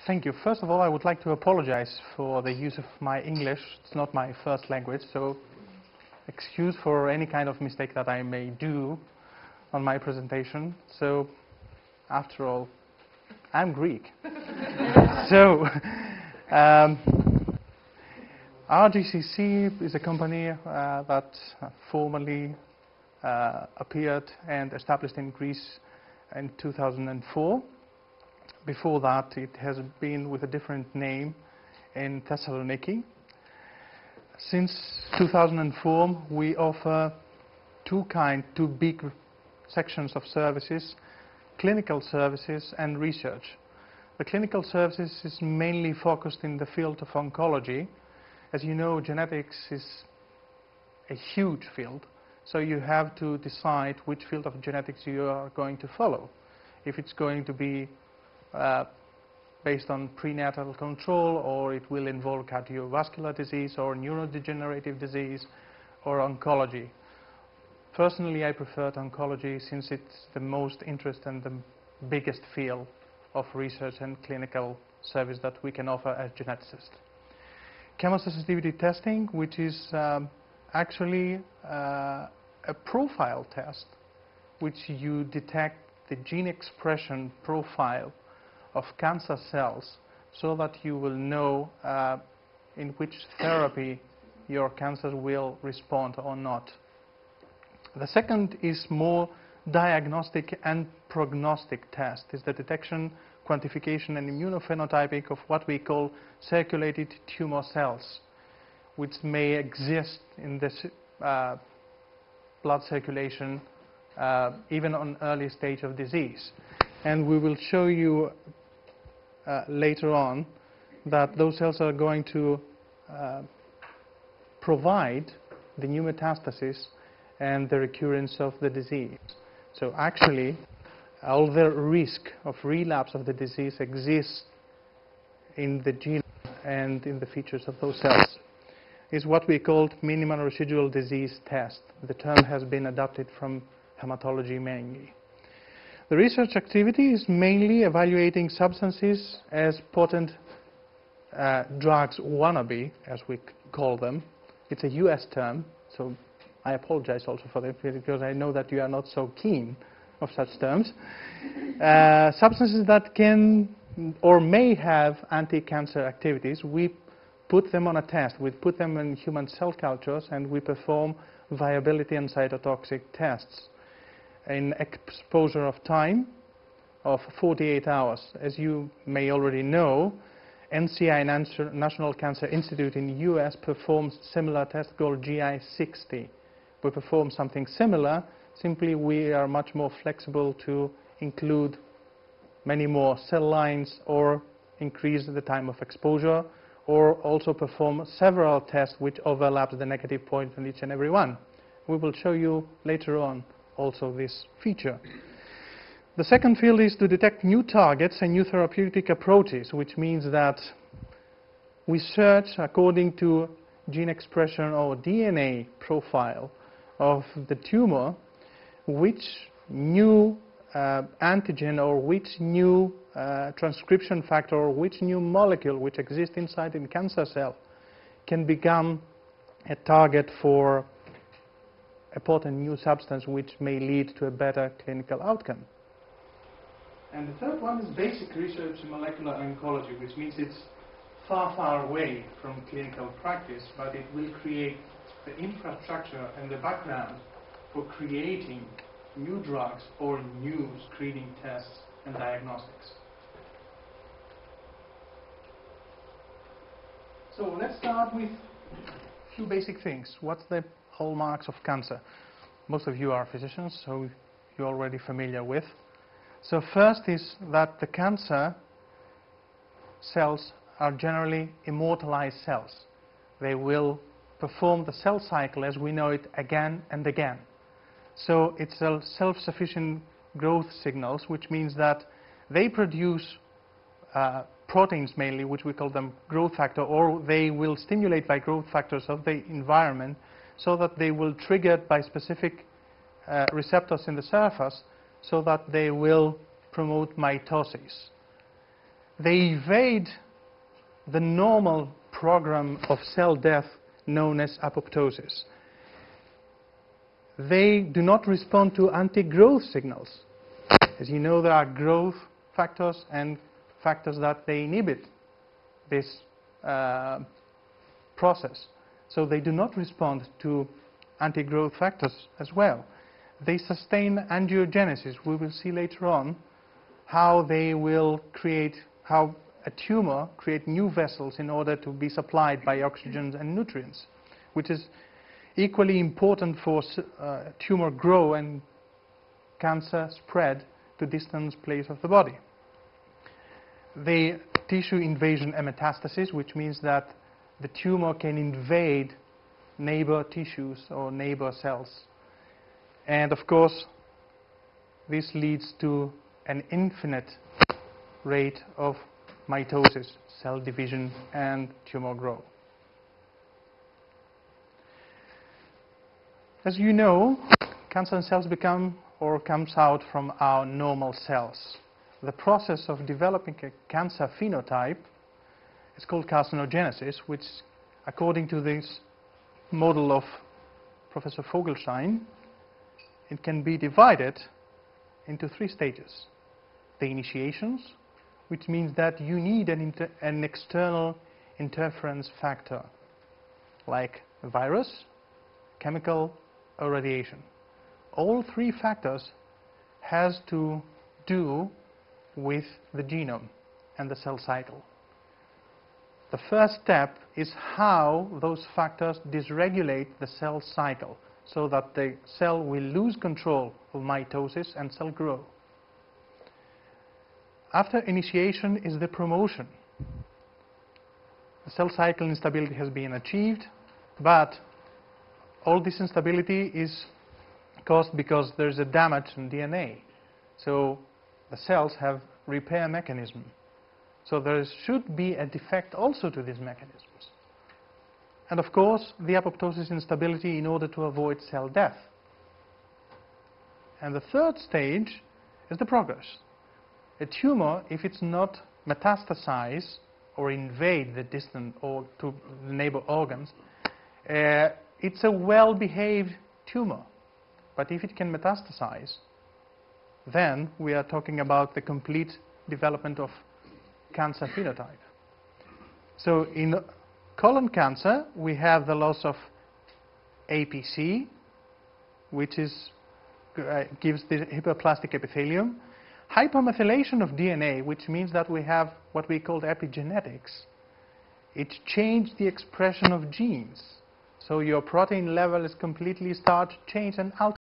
Thank you. First of all, I would like to apologize for the use of my English. It's not my first language, so excuse for any kind of mistake that I may do on my presentation. So, after all, I'm Greek. So, RGCC is a company that formally appeared and established in Greece in 2004. Before that, it has been with a different name in Thessaloniki. Since 2004, we offer two big sections of services: clinical services and research. The clinical services is mainly focused in the field of oncology. As you know, genetics is a huge field, so you have to decide which field of genetics you are going to follow. If it's going to be based on prenatal control, or it will involve cardiovascular disease or neurodegenerative disease or oncology. Personally, I prefer oncology since it's the most interest and the biggest field of research and clinical service that we can offer as geneticists. Chemosensitivity testing, which is actually a profile test which you detect the gene expression profile of cancer cells so that you will know in which therapy your cancer will respond or not. The second is more diagnostic and prognostic test. Is the detection, quantification and immunophenotyping of what we call circulated tumor cells, which may exist in the blood circulation even on early stage of disease. And we will show you later on that those cells are going to provide the new metastasis and the recurrence of the disease. So actually, all the risk of relapse of the disease exists in the genome and in the features of those cells. Is what we called minimal residual disease test. The term has been adopted from hematology mainly. The research activity is mainly evaluating substances as potent drugs wannabe, as we call them. It's a US term, so I apologize also for that, because I know that you are not so keen of such terms. Substances that can or may have anti-cancer activities, we put them on a test. We put them in human cell cultures and we perform viability and cytotoxic tests in exposure of time of 48 hours. As you may already know, NCI, National Cancer Institute in the US, performs similar test called GI60. We perform something similar, simply we are much more flexible to include many more cell lines or increase the time of exposure, or also perform several tests which overlap the negative point on each and every one. We will show you later on also this feature. The second field is to detect new targets and new therapeutic approaches, which means that we search according to gene expression or DNA profile of the tumor, which new antigen or which new transcription factor or which new molecule which exists inside the cancer cell can become a target for a potent new substance which may lead to a better clinical outcome. And the third one is basic research in molecular oncology, which means it's far, far away from clinical practice, but it will create the infrastructure and the background for creating new drugs or new screening tests and diagnostics. So let's start with a few basic things. What's the hallmarks of cancer? Most of you are physicians, so you're already familiar with. So first is that the cancer cells are generally immortalized cells. They will perform the cell cycle as we know it again and again. So it's a self-sufficient growth signals, which means that they produce proteins mainly, which we call them growth factor, or they will stimulate by growth factors of the environment so that they will trigger by specific receptors in the surface so that they will promote mitosis. they evade the normal program of cell death known as apoptosis. They do not respond to anti-growth signals. As you know, there are growth factors and factors that they inhibit this process. So they do not respond to anti-growth factors as well. They sustain angiogenesis. We will see later on how they will create, how a tumor create new vessels in order to be supplied by oxygen and nutrients, which is equally important for tumor grow and cancer spread to distant places of the body. The tissue invasion and metastasis, which means that the tumor can invade neighbor tissues or neighbor cells. And of course, this leads to an infinite rate of mitosis, cell division, and tumor growth. As you know, cancer cells become or comes out from our normal cells. The process of developing a cancer phenotype is called carcinogenesis, which, according to this model of Professor Vogelstein, it can be divided into 3 stages. The initiations, which means that you need an external interference factor, like a virus, chemical, or radiation. All 3 factors has to do with the genome and the cell cycle. The first step is how those factors dysregulate the cell cycle so that the cell will lose control of mitosis and cell growth. After initiation is the promotion. The cell cycle instability has been achieved, but all this instability is caused because there's a damage in DNA. So the cells have repair mechanism. So there should be a defect also to these mechanisms. And of course, the apoptosis instability in order to avoid cell death. And the third stage is the progress. A tumor, if it's not metastasize or invade the distant or to the neighbor organs, it's a well-behaved tumor. But if it can metastasize, then we are talking about the complete development of cancer phenotype. So in colon cancer, we have the loss of APC, which gives the hyperplastic epithelium. Hypermethylation of DNA, which means that we have what we call epigenetics. It changed the expression of genes. So your protein level is completely changed and altered.